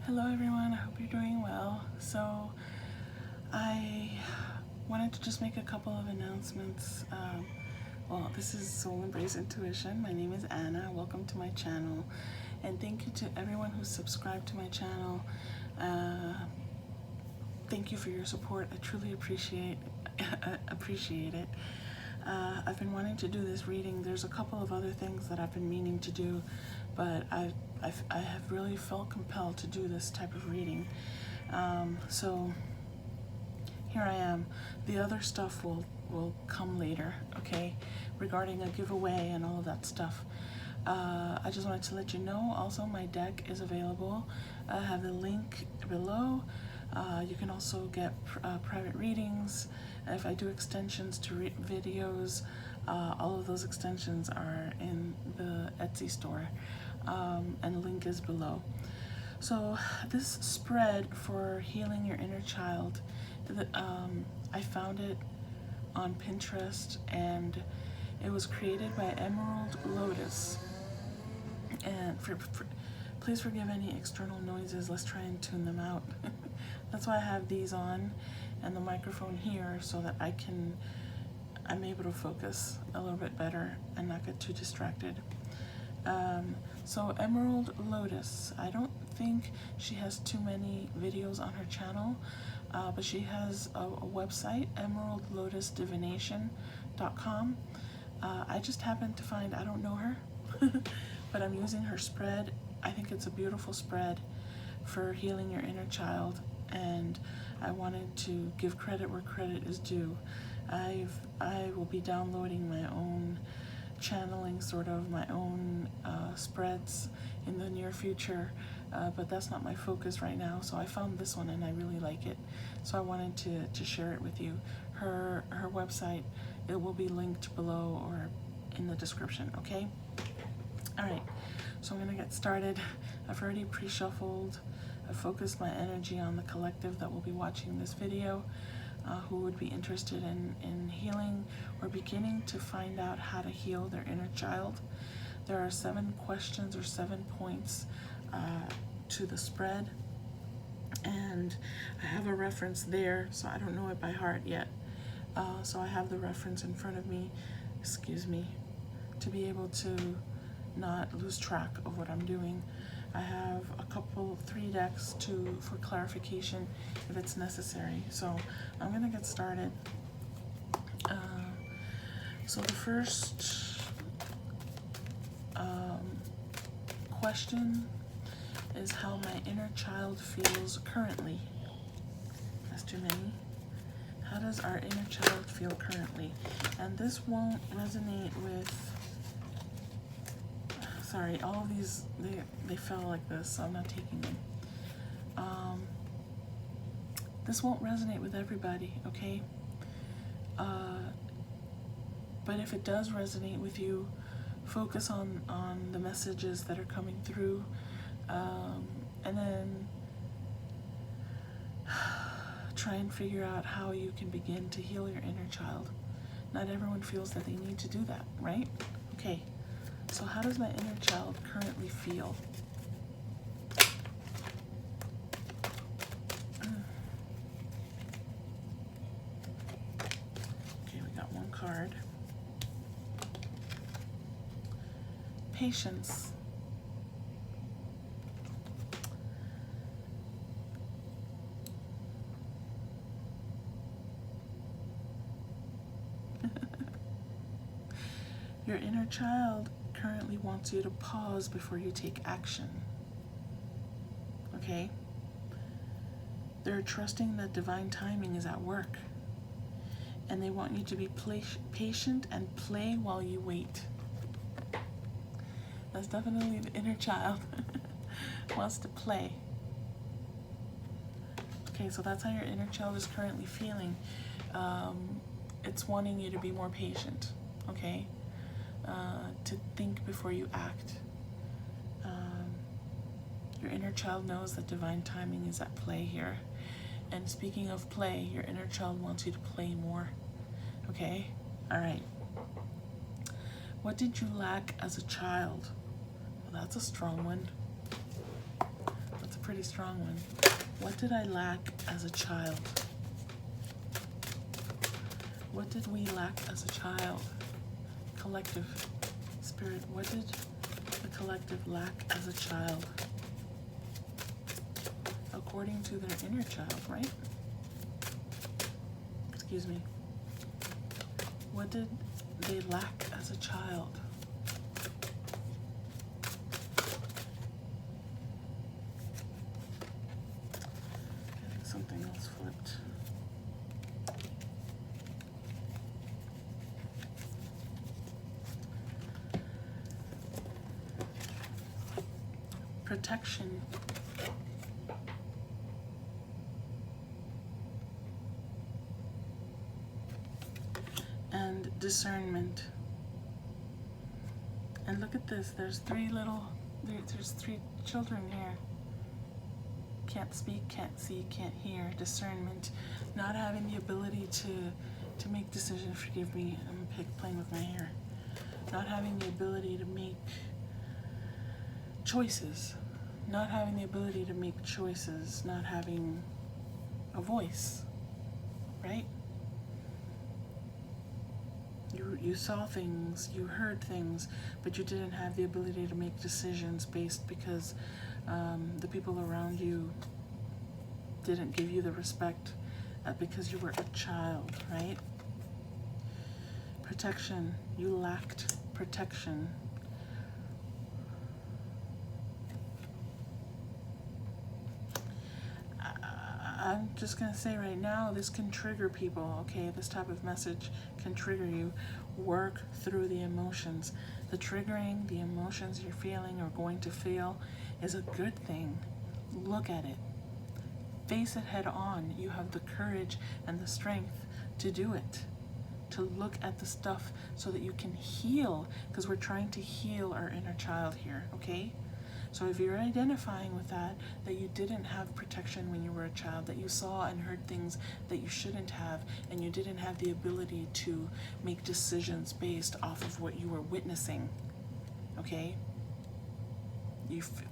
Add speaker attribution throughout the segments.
Speaker 1: Hello everyone, I hope you're doing well. So I wanted to just make a couple of announcements. Well, this is Soul Embrace Intuition. My name is Anna. Welcome to my channel. And thank you to everyone who's subscribed to my channel. Thank you for your support. I truly appreciate it. I've been wanting to do this reading. There's a couple of other things that I've been meaning to do, but I have really felt compelled to do this type of reading. So here I am. The other stuff will come later, okay, regarding a giveaway and all of that stuff. I just wanted to let you know also my deck is available. I have the link below. You can also get private readings. If I do extensions to videos, all of those extensions are in the Etsy store, and the link is below. So this spread for healing your inner child, I found it on Pinterest, and it was created by Emerald Lotus. And please forgive any external noises. Let's try and tune them out. That's why I have these on and the microphone here, so that I'm able to focus a little bit better and not get too distracted. So Emerald Lotus, I don't think she has too many videos on her channel, but she has a website, emeraldlotusdivination.com. I just happened to find, I don't know her, but I'm using her spread. I think it's a beautiful spread for healing your inner child, and I wanted to give credit where credit is due. I will be downloading my own channeling, sort of my own spreads in the near future, but that's not my focus right now. So I found this one and I really like it, so I wanted to share it with you. Her website, it will be linked below or in the description, okay? All right, so I'm gonna get started. I've already pre-shuffled. I focused my energy on the collective that will be watching this video, who would be interested in healing or beginning to find out how to heal their inner child. There are 7 questions or 7 points to the spread, and I have a reference there, so I don't know it by heart yet. So I have the reference in front of me, excuse me, to be able to not lose track of what I'm doing. I have 3 decks for clarification if it's necessary. So I'm gonna get started. So the first question is how my inner child feels currently. That's too many. How does our inner child feel currently? And this won't resonate with, sorry, all of these, they fell like this, so I'm not taking them. This won't resonate with everybody, okay? But if it does resonate with you, focus on the messages that are coming through, and then try and figure out how you can begin to heal your inner child. Not everyone feels that they need to do that, right? Okay. So how does my inner child currently feel? Okay, we got 1 card. Patience. Your inner child currently wants you to pause before you take action. Okay? They're trusting that divine timing is at work, and they want you to be patient and play while you wait. That's definitely the inner child. Wants to play. Okay, so that's how your inner child is currently feeling. It's wanting you to be more patient, okay? To think before you act. Your inner child knows that divine timing is at play here. And speaking of play, your inner child wants you to play more. Okay? All right. What did you lack as a child? Well, that's a strong one. That's a pretty strong one. What did I lack as a child? What did we lack as a child? Collective spirit, what did the collective lack as a child? According to their inner child, right? Excuse me. What did they lack as a child? Getting something else flipped. Protection. And discernment. And look at this, there's three children here. Can't speak, can't see, can't hear. Discernment. Not having the ability to make decisions. Forgive me, I'm playing with my hair. Not having the ability to make choices. Not having the ability to make choices. Not having a voice. Right? You saw things, you heard things, but you didn't have the ability to make decisions based because the people around you didn't give you the respect because you were a child, right? Protection. You lacked protection. I'm just going to say right now, this can trigger people, okay? This type of message can trigger you. Work through the emotions. The triggering, the emotions you're feeling or going to feel is a good thing. Look at it. Face it head on. You have the courage and the strength to do it. To look at the stuff so that you can heal, because we're trying to heal our inner child here, okay? So if you're identifying with that you didn't have protection when you were a child, that you saw and heard things that you shouldn't have, and you didn't have the ability to make decisions based off of what you were witnessing, okay?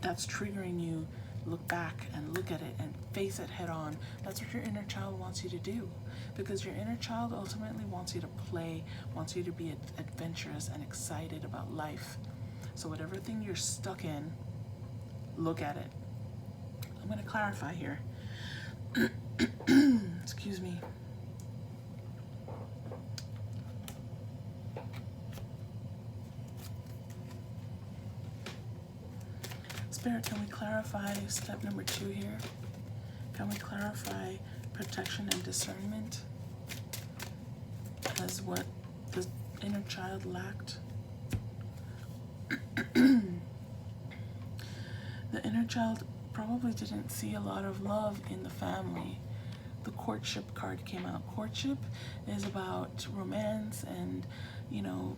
Speaker 1: That's triggering you. Look back and look at it and face it head on. That's what your inner child wants you to do, because your inner child ultimately wants you to play, wants you to be adventurous and excited about life. So whatever thing you're stuck in, look at it. I'm going to clarify here. Excuse me. Spirit, can we clarify step number 2 here? Can we clarify protection and discernment as what the inner child lacked? The inner child probably didn't see a lot of love in the family. The courtship card came out. Courtship is about romance and,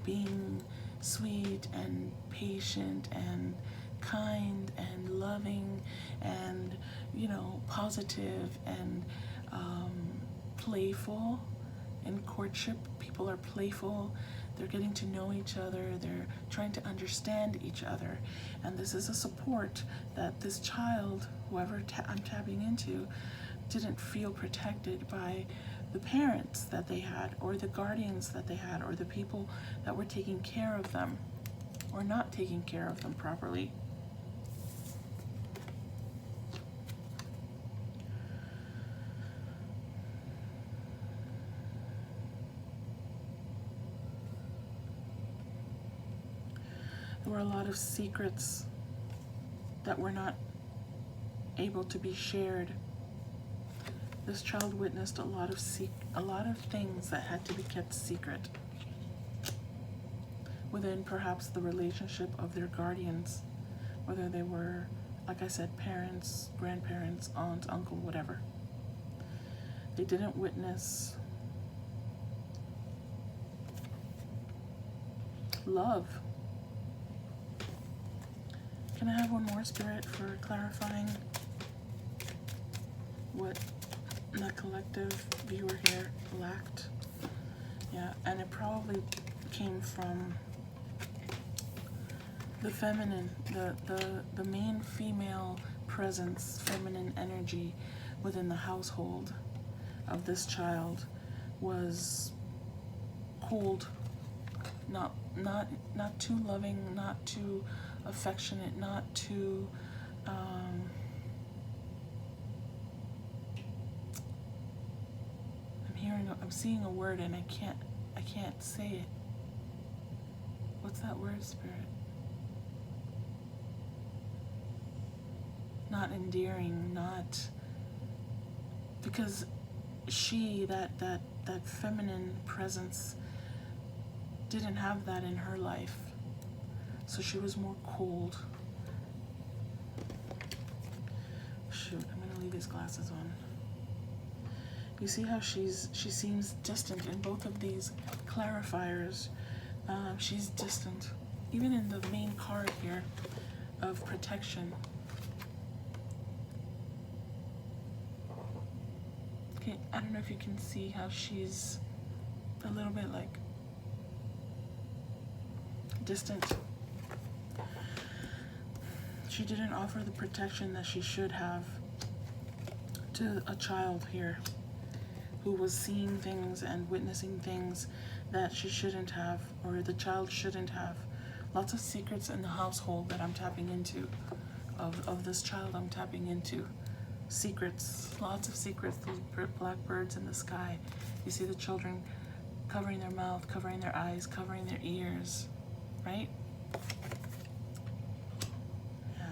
Speaker 1: being sweet and patient and kind and loving and, positive and playful. In courtship, people are playful. They're getting to know each other. They're trying to understand each other. And this is a support that this child, whoever I'm tapping into, didn't feel protected by the parents that they had, or the guardians that they had, or the people that were taking care of them, or not taking care of them properly. There were a lot of secrets that were not able to be shared. This child witnessed a lot of things that had to be kept secret within perhaps the relationship of their guardians, whether they were, like I said, parents, grandparents, aunts, uncle, whatever. They didn't witness love. Can I have one more, Spirit, for clarifying what the collective viewer here lacked? Yeah, and it probably came from the feminine, the main female presence, feminine energy within the household of this child was cold, not too loving, not too affectionate, not too I'm seeing a word and I can't say it. What's that word, Spirit? Not endearing, not, because she, that feminine presence, didn't have that in her life. So she was more cold. Shoot, I'm gonna leave these glasses on. You see how she seems distant in both of these clarifiers. She's distant. Even in the main card here of protection. Okay, I don't know if you can see how she's a little bit like distant. She didn't offer the protection that she should have to a child here who was seeing things and witnessing things that she shouldn't have, or the child shouldn't have. Lots of secrets in the household that I'm tapping into, of this child I'm tapping into. Secrets, lots of secrets, those black birds in the sky. You see the children covering their mouth, covering their eyes, covering their ears, right? Yeah.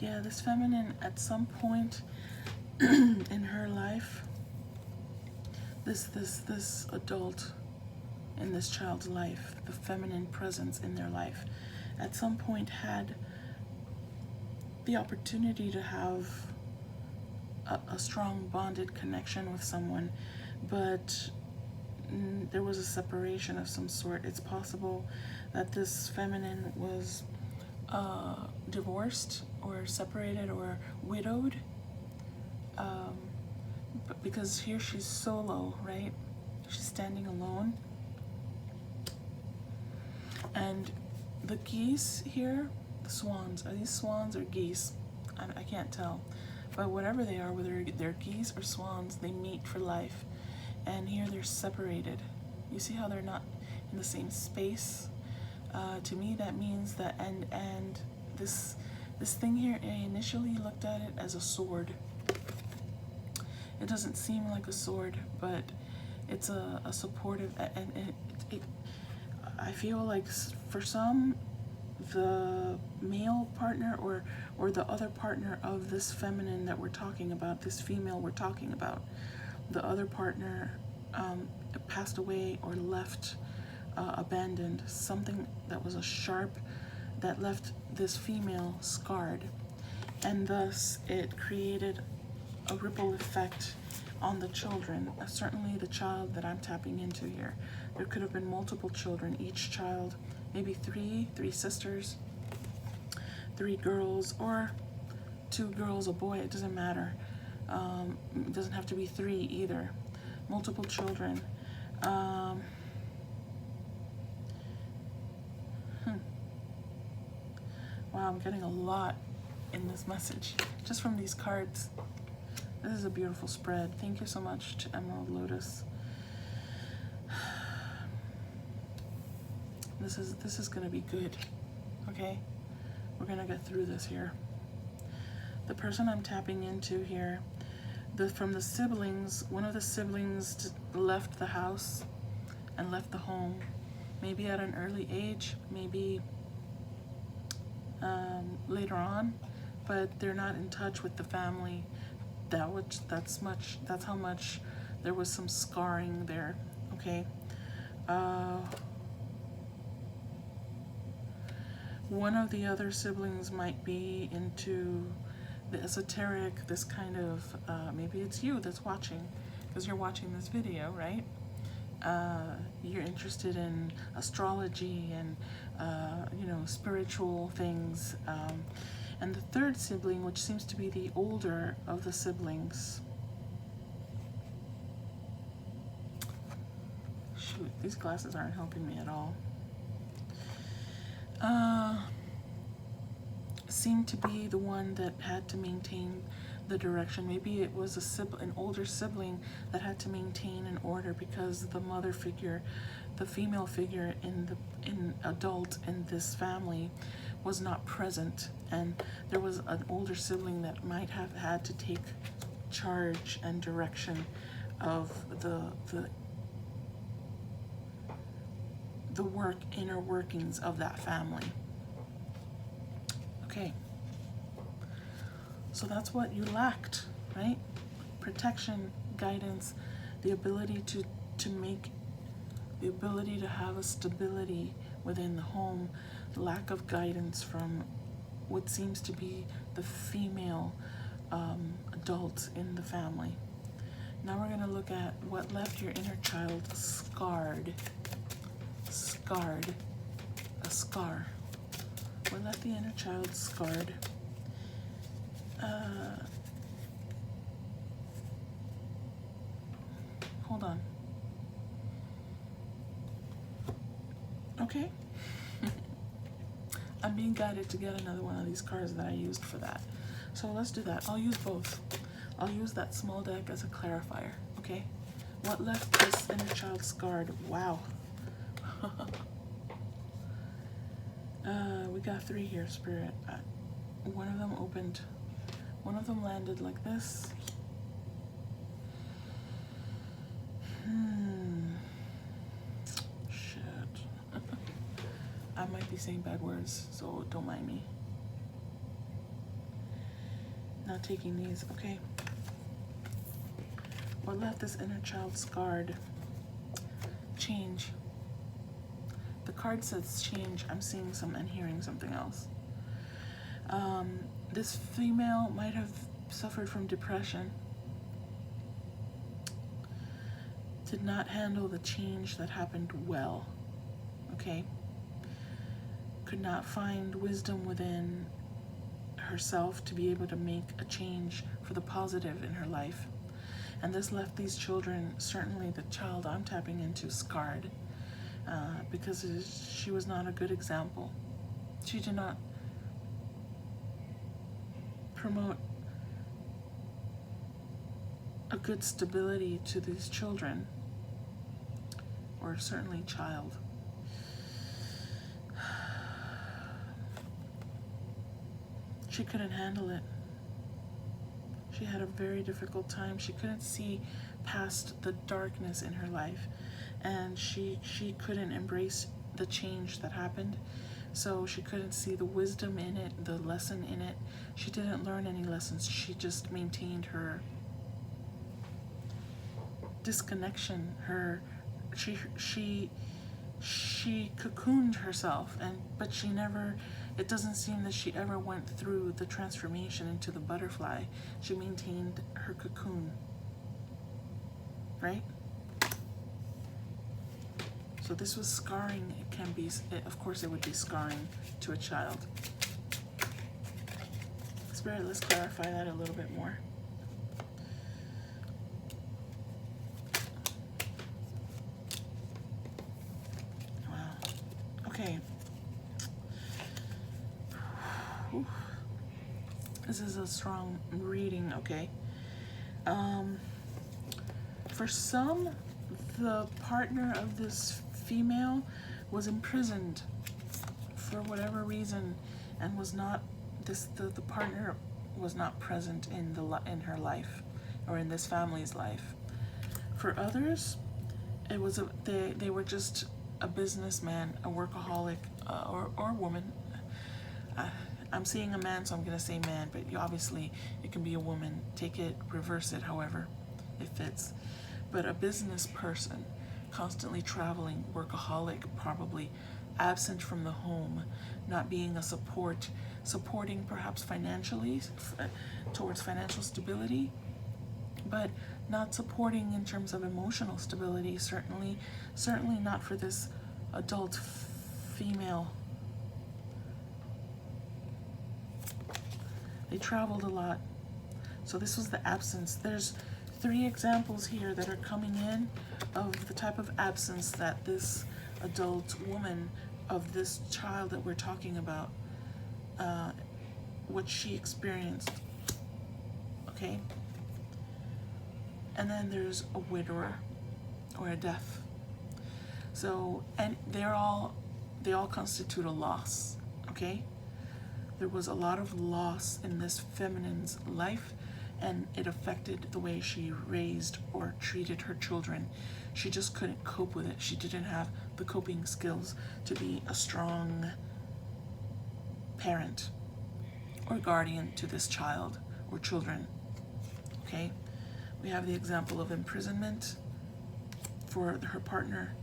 Speaker 1: Yeah, this feminine at some point in her life, this adult in this child's life, the feminine presence in their life, at some point had the opportunity to have a strong bonded connection with someone, but there was a separation of some sort. It's possible that this feminine was divorced or separated or widowed, but because here she's solo, right? She's standing alone. And the geese here, the swans, are these swans or geese? I can't tell, but whatever they are, whether they're geese or swans, they meet for life. And here they're separated. You see how they're not in the same space? To me, that means that, and this thing here, I initially looked at it as a sword. It doesn't seem like a sword, but it's a supportive, and I feel like for some, the male partner or the other partner of this feminine that we're talking about, this female we're talking about, the other partner passed away or left, abandoned, something that was a sharp, that left this female scarred, and thus it created a ripple effect on the children. Certainly the child that I'm tapping into here. There could have been multiple children, each child, maybe three sisters, 3 girls, or 2 girls, a boy, it doesn't matter. It doesn't have to be 3 either. Multiple children. Wow, I'm getting a lot in this message just from these cards. This is a beautiful spread. Thank you so much to Emerald Lotus. This is gonna be good. Okay, we're gonna get through this here. The person I'm tapping into here, from the siblings, one of the siblings left the house and left the home, maybe at an early age, maybe later on, but they're not in touch with the family. That's how much there was some scarring there. Okay. One of the other siblings might be into the esoteric, this kind of, maybe it's you that's watching, because you're watching this video, right? You're interested in astrology and, spiritual things. And the third sibling, which seems to be the older of the siblings. Shoot, these glasses aren't helping me at all. Seemed to be the one that had to maintain the direction. Maybe it was an older sibling that had to maintain an order because the mother figure, the female figure in adult in this family was not present, and there was an older sibling that might have had to take charge and direction of the inner workings of that family. Okay, so that's what you lacked, right? Protection, guidance, the ability to have a stability within the home, lack of guidance from what seems to be the female adult in the family. Now we're going to look at what left your inner child scarred. A scar. What left the inner child scarred? Hold on. Okay. I'm being guided to get another one of these cards that I used for that. So let's do that. I'll use both. I'll use that small deck as a clarifier, okay? What left this inner child scarred? Wow. We got 3 here, Spirit. One of them opened. One of them landed like this. Shit. I might be saying bad words, so don't mind me. Not taking these, okay. What left this inner child scarred? Change. The card says change. I'm seeing some and hearing something else. This female might have suffered from depression. Did not handle the change that happened well. Okay. Could not find wisdom within herself to be able to make a change for the positive in her life. And this left these children, certainly the child I'm tapping into, scarred. Because she was not a good example. She did not promote a good stability to these children, or certainly child. She couldn't handle it. She had a very difficult time. She couldn't see past the darkness in her life, and she couldn't embrace the change that happened. So she couldn't see the wisdom in it, the lesson in it. She didn't learn any lessons. She just maintained her disconnection. She cocooned herself, but she never. It doesn't seem that she ever went through the transformation into the butterfly. She maintained her cocoon, right? So this was scarring. It can be, of course, it would be scarring to a child. Spirit, let's clarify that a little bit more. Wow. Okay. Whew. This is a strong reading, okay? For some, the partner of this female was imprisoned for whatever reason, and was not the partner was not present in her life, or in this family's life. For others, it was they were just a businessman, a workaholic, or woman. I'm seeing a man, so I'm gonna say man, but obviously it can be a woman. Take it, reverse it, however it fits. But a business person, constantly traveling, workaholic, probably absent from the home, not being a supporting perhaps financially, towards financial stability, but not supporting in terms of emotional stability, certainly not for this adult female. They traveled a lot. So this was the absence. There's 3 examples here that are coming in of the type of absence that this adult woman of this child that we're talking about, what she experienced. Okay? And then there's a widower or a death. So, and they all constitute a loss. Okay? There was a lot of loss in this feminine's life, and it affected the way she raised or treated her children. She just couldn't cope with it. She didn't have the coping skills to be a strong parent or guardian to this child or children. Okay? We have the example of imprisonment for her partner,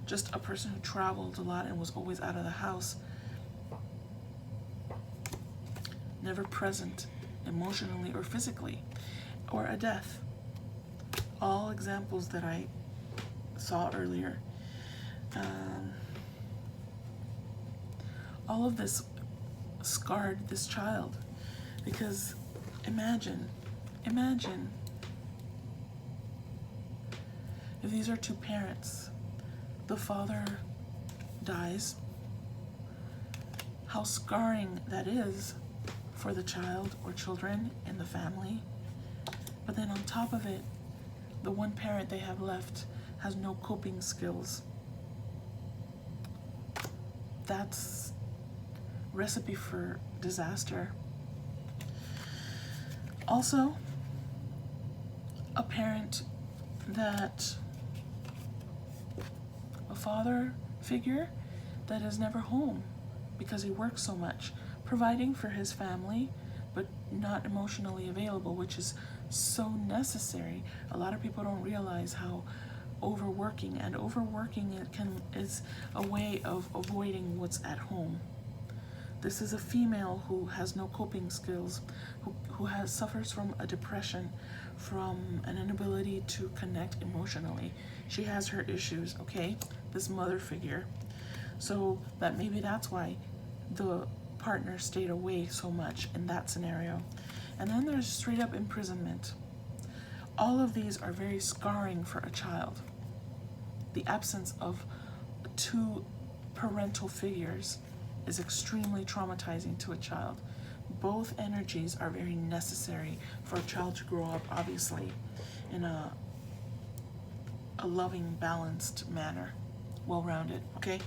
Speaker 1: just a person who traveled a lot and was always out of the house, never present emotionally or physically, or a death. All examples that I saw earlier. All of this scarred this child, because imagine if these are 2 parents, the father dies, how scarring that is for the child or children in the family. But then on top of it, the one parent they have left has no coping skills. That's recipe for disaster. Also, a parent that, a father figure that is never home because he works so much, providing for his family, but not emotionally available, which is so necessary. A lot of people don't realize how overworking is a way of avoiding what's at home. This is a female who has no coping skills, who suffers from a depression, from an inability to connect emotionally. She has her issues, okay? This mother figure. So that maybe that's why the partner stayed away so much in that scenario. And then there's straight up imprisonment. All of these are very scarring for a child. The absence of 2 parental figures is extremely traumatizing to a child. Both energies are very necessary for a child to grow up, obviously, in a loving, balanced manner, well-rounded, okay?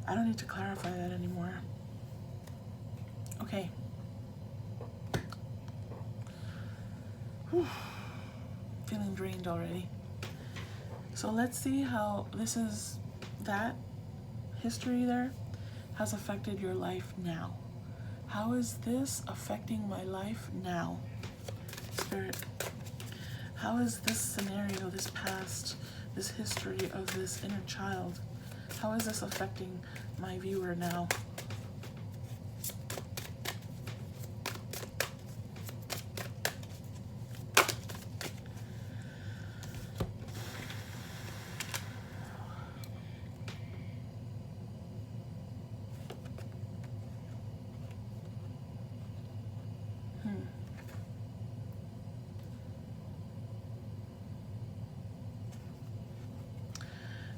Speaker 1: I don't need to clarify that anymore. Okay. Whew. Feeling drained already. So let's see how that history there has affected your life now. How is this affecting my life now? Spirit, how is this scenario, this past, this history of this inner child, how is this affecting my viewer now?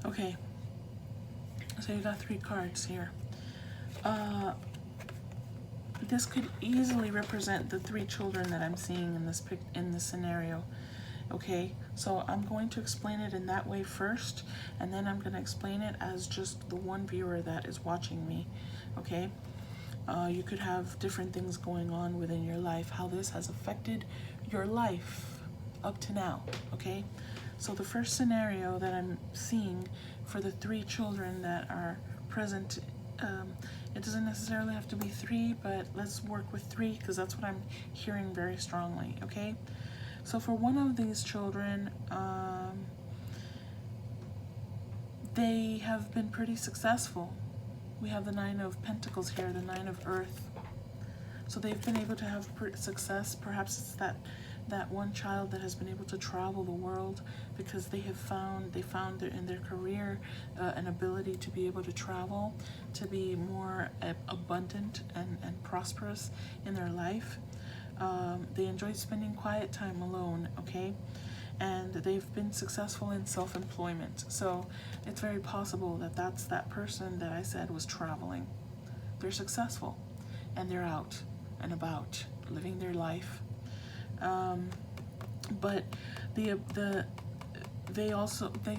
Speaker 1: Okay, so you got 3 cards here. This could easily represent the 3 children that I'm seeing in this scenario. Okay, so I'm going to explain it in that way first, and then I'm going to explain it as just the one viewer that is watching me. Okay, you could have different things going on within your life, how this has affected your life up to now. Okay, so the first scenario that I'm seeing for the 3 children that are present, it doesn't necessarily have to be 3, but let's work with 3 because that's what I'm hearing very strongly. Okay, so for one of these children, they have been pretty successful. We have the Nine of Pentacles here, the Nine of Earth. So they've been able to have success. Perhaps it's that one child that has been able to travel the world because they found in their career an ability to be able to travel, to be more abundant and prosperous in their life. They enjoy spending quiet time alone, okay? And they've been successful in self-employment. So it's very possible that that's that person that I said was traveling. They're successful and they're out and about living their life. But they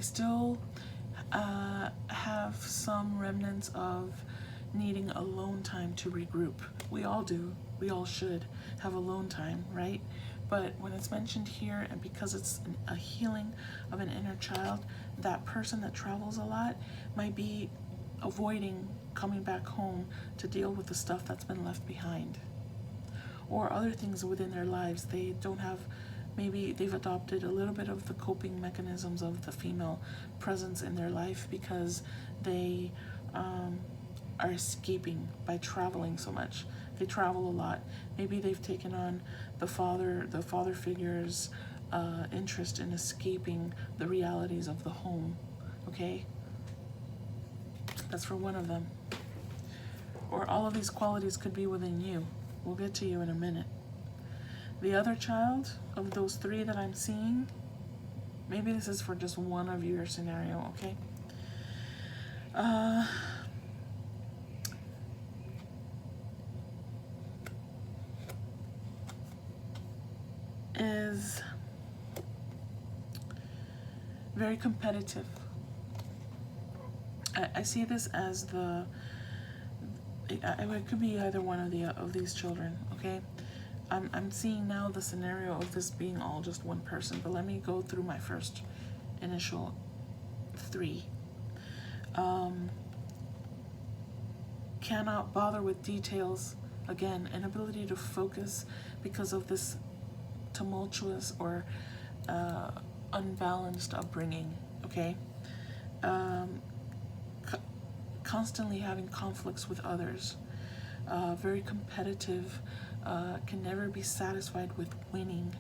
Speaker 1: still have some remnants of needing alone time to regroup. We all do. We all should have alone time, right? But when it's mentioned here, and because it's a healing of an inner child, that person that travels a lot might be avoiding coming back home to deal with the stuff that's been left behind. Or other things within their lives. They don't have, maybe they've adopted a little bit of the coping mechanisms of the female presence in their life because they are escaping by traveling so much. They travel a lot. Maybe they've taken on the father figure's interest in escaping the realities of the home, okay? That's for one of them. Or all of these qualities could be within you. We'll get to you in a minute. The other child of those three that I'm seeing, maybe this is for just one of your scenario, okay? Is very competitive. I see this as it could be either one of these children, okay? I'm seeing now the scenario of this being all just one person, but let me go through my first initial three. Cannot bother with details. Again, inability to focus because of this tumultuous or unbalanced upbringing, okay? Constantly having conflicts with others, very competitive, can never be satisfied with winning,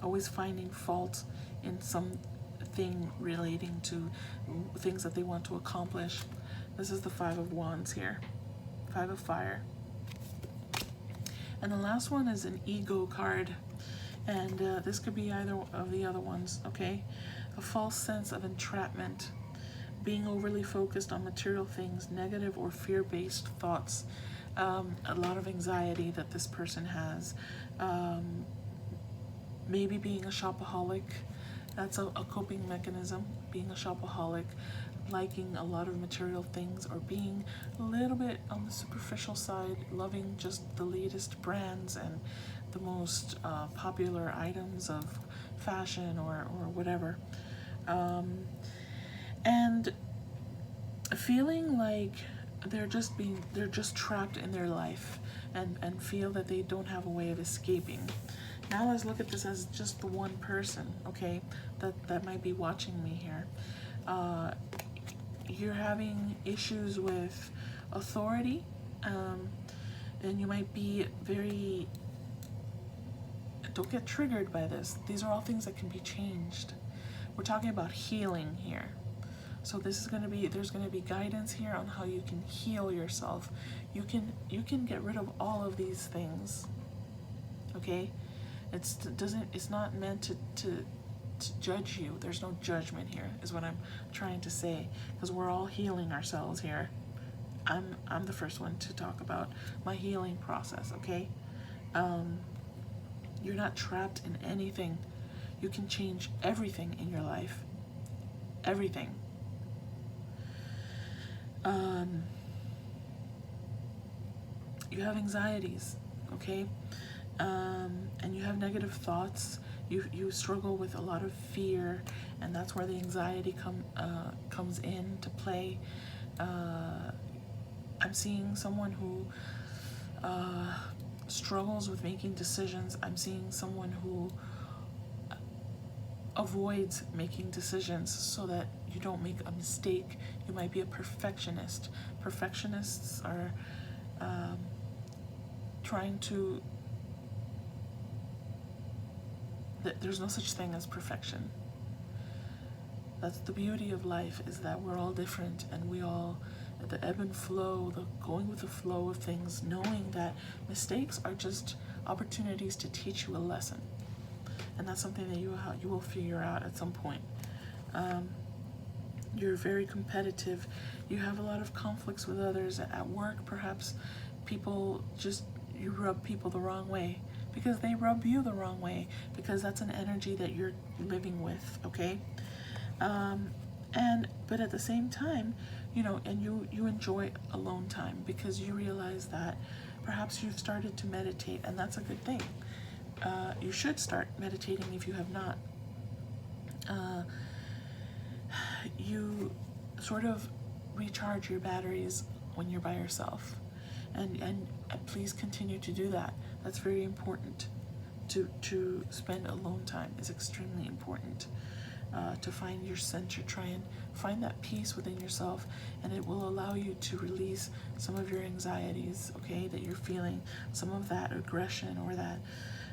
Speaker 1: always finding fault in something relating to things that they want to accomplish. This is the Five of Wands here, Five of Fire. And the last one is an ego card. And this could be either of the other ones, okay? A false sense of entrapment, being overly focused on material things, negative or fear-based thoughts, a lot of anxiety that this person has, maybe being a shopaholic. That's a coping mechanism, being a shopaholic, liking a lot of material things, or being a little bit on the superficial side, loving just the latest brands and the most popular items of fashion or whatever, and feeling like they're just trapped in their life and feel that they don't have a way of escaping. Now let's look at this as just the one person, okay, that might be watching me here. You're having issues with authority, and you might be very, don't get triggered by this. These are all things that can be changed. We're talking about healing here. So this is going to be, there's going to be guidance here on how you can heal yourself. You can get rid of all of these things. Okay? It's not meant to judge you. There's no judgment here, is what I'm trying to say, because we're all healing ourselves here. I'm the first one to talk about my healing process, okay? You're not trapped in anything. You can change everything in your life. Everything. You have anxieties, okay? And you have negative thoughts. You struggle with a lot of fear, and that's where the anxiety comes in to play. I'm seeing someone who struggles with making decisions. I'm seeing someone who avoids making decisions so that you don't make a mistake. You might be a perfectionist. Perfectionists are trying to, there's no such thing as perfection. That's the beauty of life, is that we're all different, and we all, the ebb and flow, the going with the flow of things, knowing that mistakes are just opportunities to teach you a lesson. And that's something that you will figure out at some point. You're very competitive. You have a lot of conflicts with others at work. Perhaps people just, you rub people the wrong way because they rub you the wrong way, because that's an energy that you're living with, okay? But at the same time, you know, and you enjoy alone time because you realize that perhaps you've started to meditate, and that's a good thing. You should start meditating if you have not. You sort of recharge your batteries when you're by yourself, and please continue to do that. That's very important. To spend alone time is extremely important. To find your center, try and find that peace within yourself, and it will allow you to release some of your anxieties, okay, that you're feeling, some of that aggression or that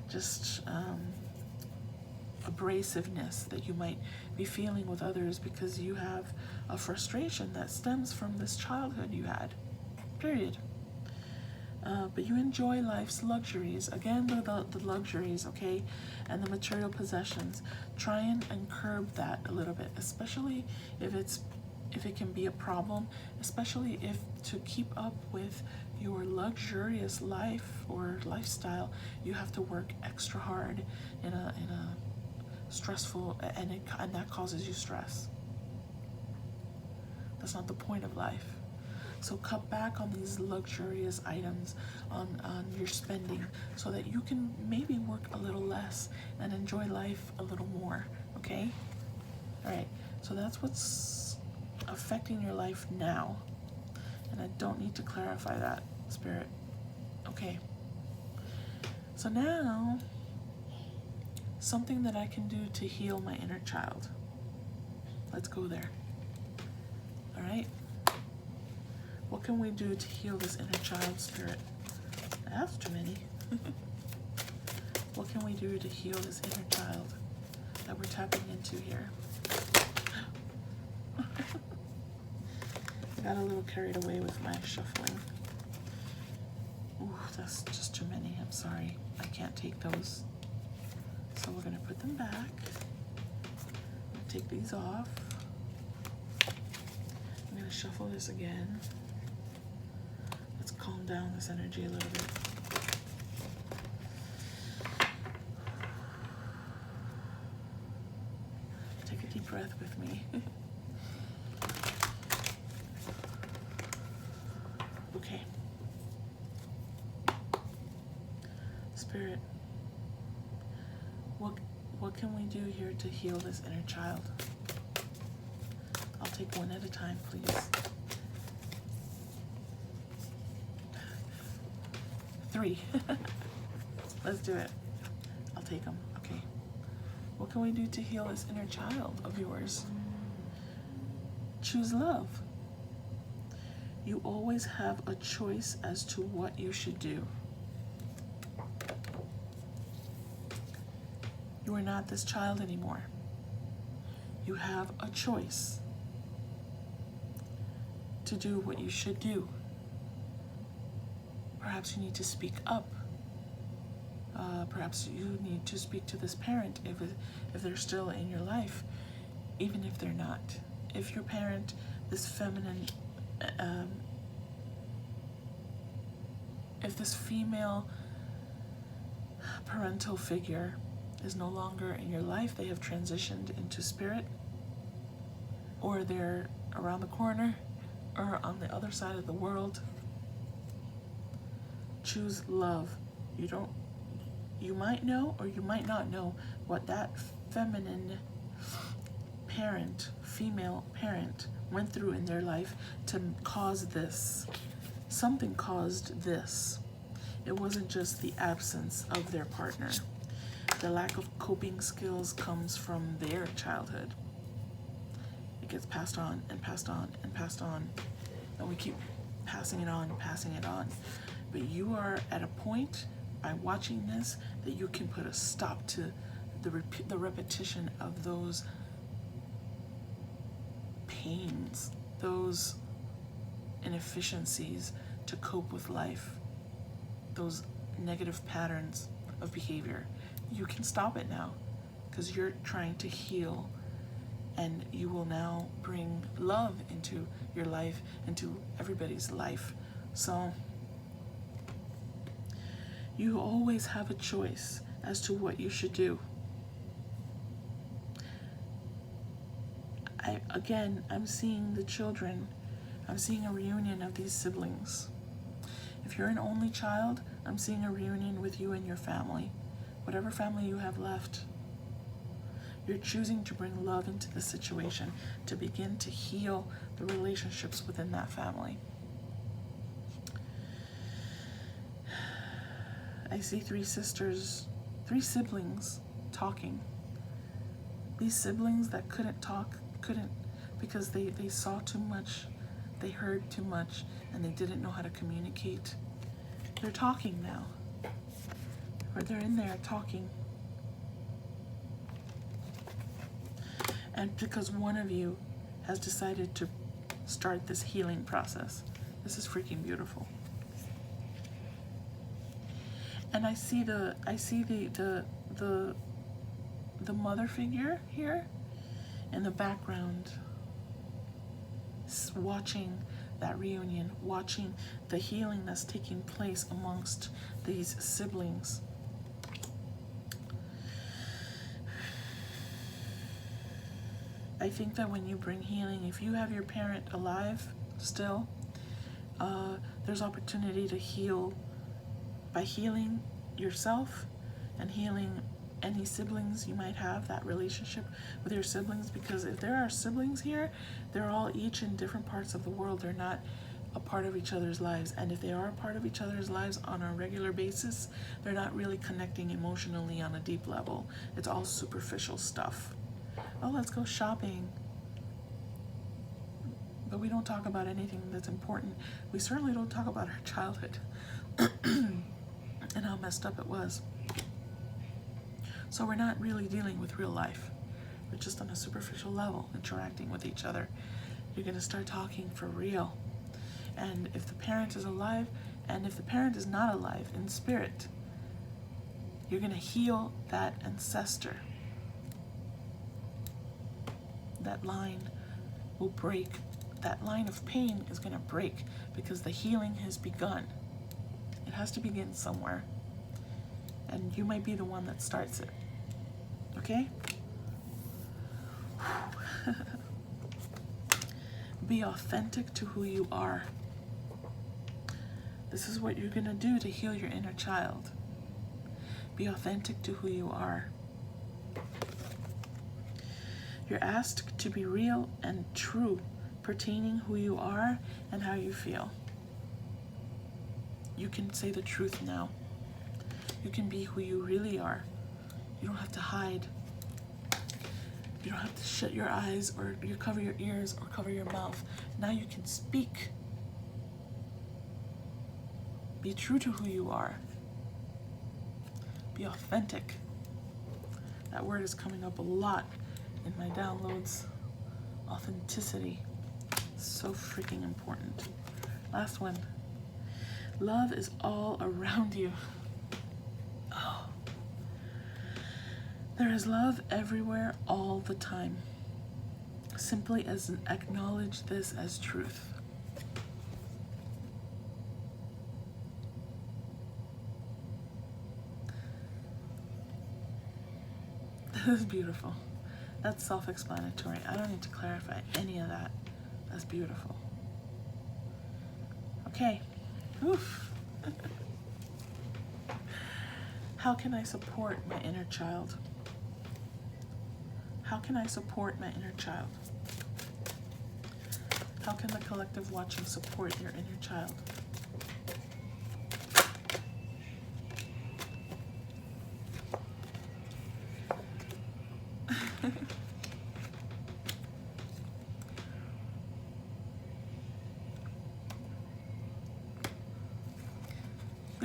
Speaker 1: just abrasiveness that you might be feeling with others, because you have a frustration that stems from this childhood you had, period. But you enjoy life's luxuries. Again, the luxuries, okay, and the material possessions. Try and curb that a little bit, especially if it can be a problem, especially if to keep up with your luxurious life or lifestyle, you have to work extra hard in a stressful, and that causes you stress. That's not the point of life. So cut back on these luxurious items, on your spending, so that you can maybe work a little less and enjoy life a little more, okay? All right, so that's what's affecting your life now. And I don't need to clarify that, Spirit. Okay. So now, something that I can do to heal my inner child. Let's go there. All right? What can we do to heal this inner child, Spirit? That's too many. What can we do to heal this inner child that we're tapping into here? I got a little carried away with my shuffling. Ooh, that's just too many. I'm sorry. I can't take those. So we're gonna put them back. Take these off. I'm gonna shuffle this again. Let's calm down this energy a little bit. Take a deep breath with me. Okay. Spirit, what can we do here to heal this inner child? I'll take one at a time, please. 3. Let's do it. I'll take them. Okay. What can we do to heal this inner child of yours? Choose love. You always have a choice as to what you should do. You are not this child anymore. You have a choice to do what you should do. Perhaps you need to speak up. Perhaps you need to speak to this parent if they're still in your life, even if they're not. If your parent, this feminine, if this female parental figure is no longer in your life, they have transitioned into spirit, or they're around the corner, or on the other side of the world, choose love. You might know or you might not know what that feminine parent, female parent, went through in their life to cause this. Something caused this. It wasn't just the absence of their partner. The lack of coping skills comes from their childhood. it gets passed on and passed on and passed on, and we keep passing it on, passing it on. But you are at a point by watching this that you can put a stop to the repetition of those pains, those inefficiencies to cope with life, those negative patterns of behavior. You can stop it now because you're trying to heal, and you will now bring love into your life, into everybody's life. So you always have a choice as to what you should do. I'm seeing the children. I'm seeing a reunion of these siblings. If you're an only child, I'm seeing a reunion with you and your family. Whatever family you have left, you're choosing to bring love into the situation, to begin to heal the relationships within that family. I see three siblings talking. These siblings that couldn't talk, because they saw too much, they heard too much, and they didn't know how to communicate. They're talking now. Or they're in there talking. And because one of you has decided to start this healing process. This is freaking beautiful. And I see the mother figure here in the background, watching that reunion, watching the healing that's taking place amongst these siblings. I think that when you bring healing, if you have your parent alive still, there's opportunity to heal by healing yourself and healing any siblings you might have, that relationship with your siblings. Because if there are siblings here, they're all each in different parts of the world. They're not a part of each other's lives. And if they are a part of each other's lives on a regular basis, they're not really connecting emotionally on a deep level. It's all superficial stuff. Oh, let's go shopping. But we don't talk about anything that's important. We certainly don't talk about our childhood and how messed up it was. So we're not really dealing with real life. We're just on a superficial level, interacting with each other. You're going to start talking for real. And if the parent is alive, and if the parent is not alive in spirit, you're going to heal that ancestor. That line will break. That line of pain is going to break because the healing has begun. It has to begin somewhere. And you might be the one that starts it. Okay? Be authentic to who you are. This is what you're going to do to heal your inner child. Be authentic to who you are. You're asked to be real and true, pertaining who you are and how you feel. You can say the truth now. You can be who you really are. You don't have to hide. You don't have to shut your eyes or you cover your ears or cover your mouth. Now you can speak. Be true to who you are. Be authentic. That word is coming up a lot in my downloads. Authenticity. So freaking important. Last one. Love is all around you. Oh. There is love everywhere all the time. Simply as acknowledge this as truth. This is beautiful. That's self-explanatory. I don't need to clarify any of that. That's beautiful. Okay. Oof. How can I support my inner child? How can I support my inner child? How can the collective watching support your inner child?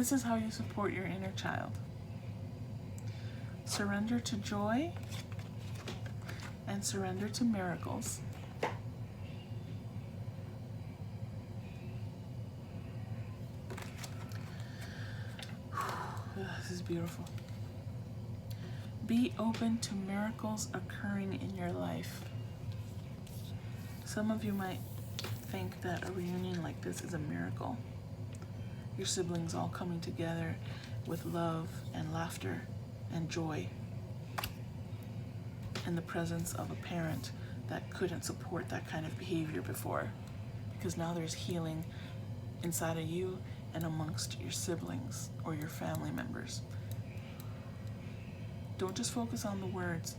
Speaker 1: This is how you support your inner child. Surrender to joy and surrender to miracles. This is beautiful. Be open to miracles occurring in your life. Some of you might think that a reunion like this is a miracle. Your siblings all coming together with love and laughter and joy in the presence of a parent that couldn't support that kind of behavior before, because now there's healing inside of you and amongst your siblings or your family members. Don't just focus on the words.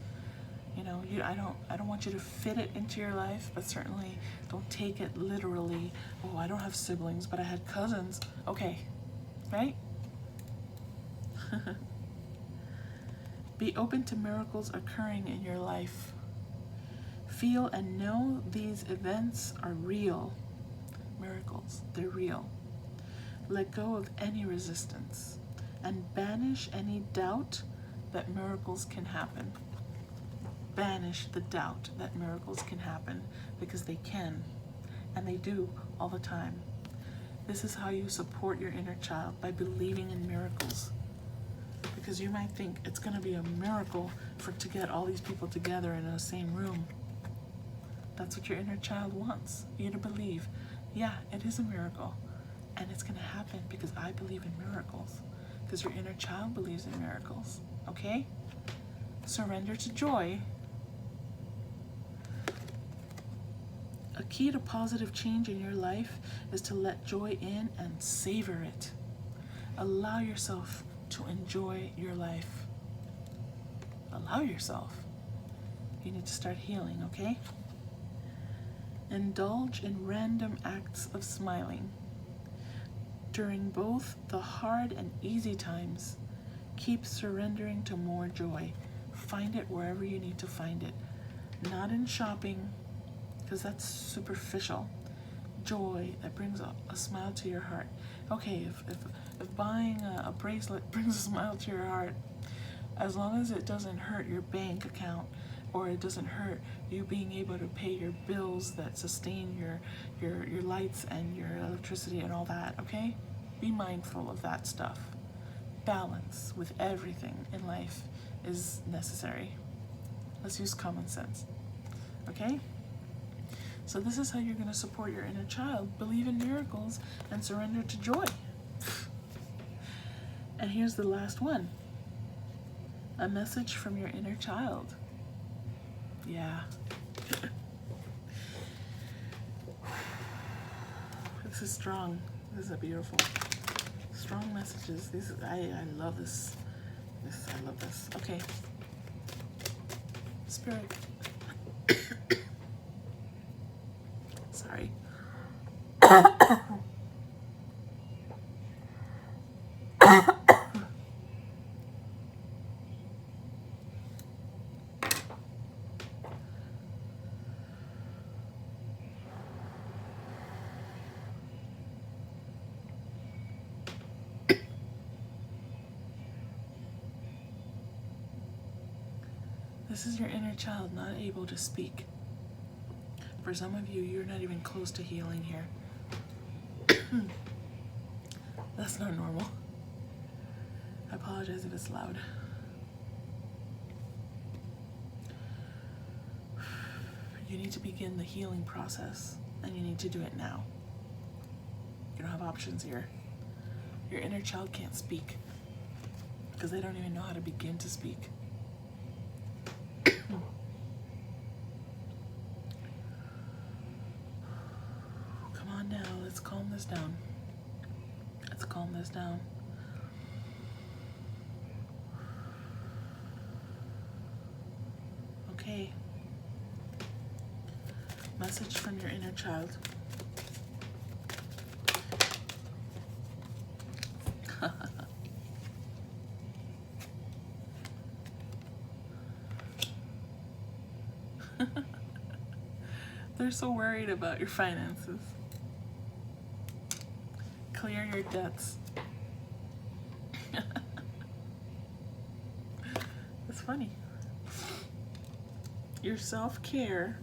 Speaker 1: You know, I don't want you to fit it into your life, but certainly don't take it literally. Oh, I don't have siblings, but I had cousins. Okay, right? Be open to miracles occurring in your life. Feel and know these events are real. Miracles, they're real. Let go of any resistance and banish any doubt that miracles can happen. Banish the doubt that miracles can happen, because they can, and they do all the time. This is how you support your inner child, by believing in miracles. Because you might think it's going to be a miracle to get all these people together in the same room. That's what your inner child wants, you to believe. Yeah, it is a miracle, and it's going to happen because I believe in miracles. Because your inner child believes in miracles. Okay? Surrender to joy. A key to positive change in your life is to let joy in and savor it. Allow yourself to enjoy your life. Allow yourself. You need to start healing, okay? Indulge in random acts of smiling. During both the hard and easy times, keep surrendering to more joy. Find it wherever you need to find it. Not in shopping, because that's superficial. Joy that brings a smile to your heart. Okay, if buying a bracelet brings a smile to your heart, as long as it doesn't hurt your bank account, or it doesn't hurt you being able to pay your bills that sustain your lights and your electricity and all that, okay? Be mindful of that stuff. Balance with everything in life is necessary. Let's use common sense, okay? So this is how you're going to support your inner child. Believe in miracles and surrender to joy. And here's the last one. A message from your inner child. Yeah. This is strong. This is a beautiful. Strong messages. I love this. I love this. Okay. Spirit. Sorry. This is your inner child not able to speak. For some of you, you're not even close to healing here. That's not normal. I apologize if it's loud. You need to begin the healing process, and you need to do it now. You don't have options here. Your inner child can't speak because they don't even know how to begin to speak. Come on now, let's calm this down. Let's calm this down. Okay. Message from your inner child. They're so worried about your finances. Clear your debts. funny. Your self-care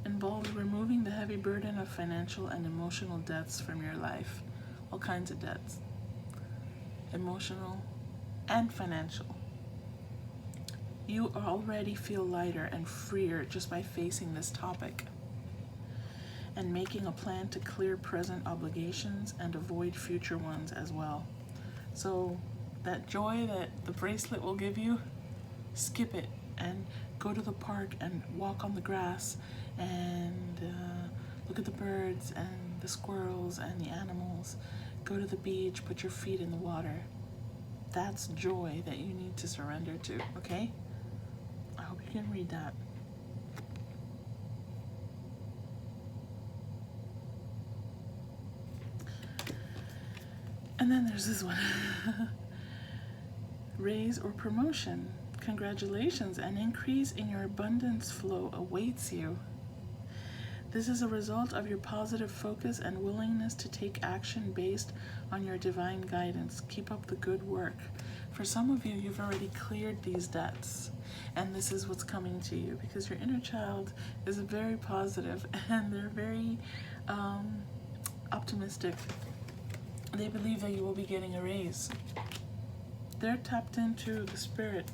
Speaker 1: involves removing the heavy burden of financial and emotional debts from your life. All kinds of debts. Emotional and financial. You already feel lighter and freer just by facing this topic and making a plan to clear present obligations and avoid future ones as well. So that joy that the bracelet will give you, skip it and go to the park and walk on the grass and look at the birds and the squirrels and the animals. Go to the beach, put your feet in the water. That's joy that you need to surrender to, okay? I hope you can read that. And then there's this one. Raise or promotion. Congratulations, an increase in your abundance flow awaits you. This is a result of your positive focus and willingness to take action based on your divine guidance. Keep up the good work. For some of you, you've already cleared these debts, and this is what's coming to you because your inner child is very positive and they're very optimistic. They believe that you will be getting a raise. They're tapped into the spirit,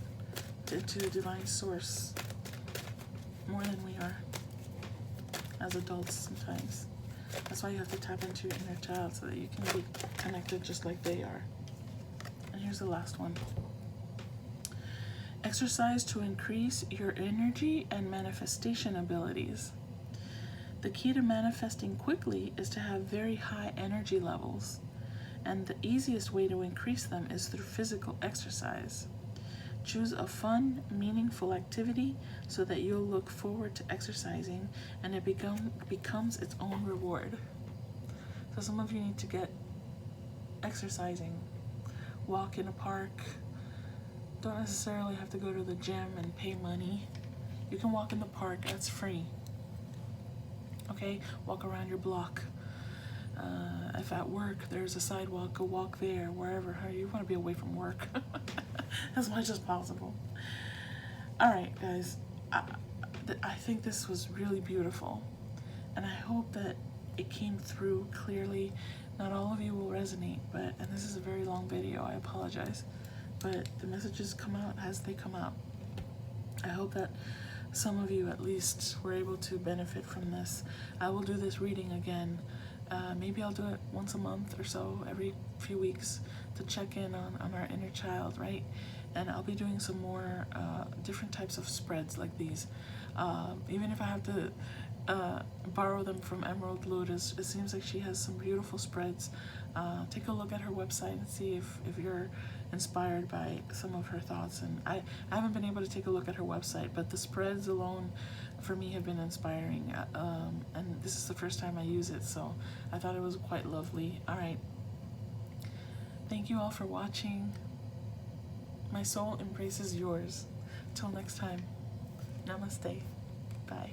Speaker 1: into the divine source, more than we are as adults sometimes. That's why you have to tap into your inner child so that you can be connected just like they are. And here's the last one. Exercise to increase your energy and manifestation abilities. The key to manifesting quickly is to have very high energy levels. And the easiest way to increase them is through physical exercise. Choose a fun, meaningful activity so that you'll look forward to exercising and it becomes its own reward. So some of you need to get exercising. Walk in a park. Don't necessarily have to go to the gym and pay money. You can walk in the park, that's free. Okay, walk around your block. If at work there's a sidewalk, go walk there, wherever. You want to be away from work as much as possible. All right, guys, I think this was really beautiful, and I hope that it came through clearly. Not all of you will resonate, and this is a very long video, I apologize, but the messages come out as they come out. I hope that some of you at least were able to benefit from this. I will do this reading again. Maybe I'll do it once a month or so, every few weeks, to check in on our inner child, right? And I'll be doing some more different types of spreads like these. Even if I have to borrow them from Emerald Lotus, it seems like she has some beautiful spreads. Take a look at her website and see if you're inspired by some of her thoughts. And I haven't been able to take a look at her website, but the spreads alone for me have been inspiring, and this is the first time I use it, so I thought it was quite lovely. All right, thank you all for watching. My soul embraces yours. Till next time, namaste. Bye.